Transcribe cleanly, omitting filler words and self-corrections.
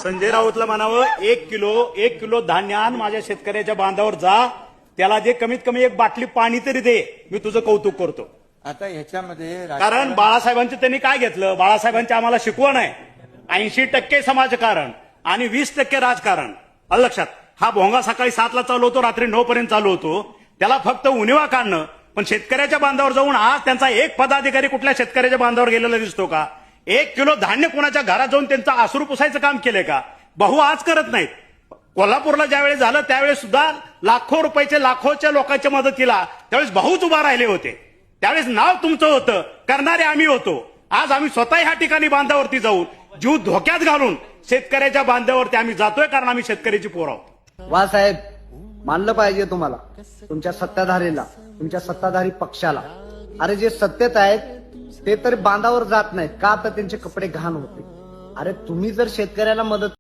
संजय राऊतला म्हणावं एक किलो धान्य आण माझ्या शेतकऱ्याच्या बांधावर जा, त्याला जे कमीत कमी एक बाटली पाणी तरी दे, मी तुझं कौतुक करतो. आता ह्याच्यामध्ये कारण बाळासाहेबांचं त्यांनी काय घेतलं, बाळासाहेबांची आम्हाला शिकवण आहे 80% समाजकारण आणि 20% राजकारण. आलं लक्षात. हा भोंगा सकाळी 7ला चालू होतो, रात्री 9 पर्यंत चालू होतो, त्याला फक्त उणिवा काढणं. पण शेतकऱ्याच्या बांधावर जाऊन आज त्यांचा एक पदाधिकारी कुठल्या शेतकऱ्याच्या बांधावर गेलेला दिसतो का? 1 किलो धान्य कोणाच्या घरात जाऊन त्यांचा आसरू पुसायचं काम केलंय का? भाऊ आज करत नाहीत. कोल्हापूरला ज्यावेळेस झालं त्यावेळेस सुद्धा लाखो रुपयाचे लाखोच्या लोकांच्या मदतीला त्यावेळेस भाऊच उभा राहिले होते. त्यावेळेस नाव तुमचं होतं, करणारे आम्ही होतो. आज आम्ही स्वतः ह्या ठिकाणी बांधावरती जाऊन जीव धोक्यात घालून शेतकऱ्याच्या बांधावरती आम्ही जातोय, कारण आम्ही शेतकऱ्याची पोर आहोत. वा साहेब, मानलं पाहिजे तुम्हाला, तुमच्या सत्ताधारीला, तुमच्या सत्ताधारी पक्षाला. अरे जे सत्तेत आहेत ते तर बांधावर जात नाहीत का? तर त्यांचे कपडे घाण होते. अरे तुम्ही जर शेतकऱ्याला मदत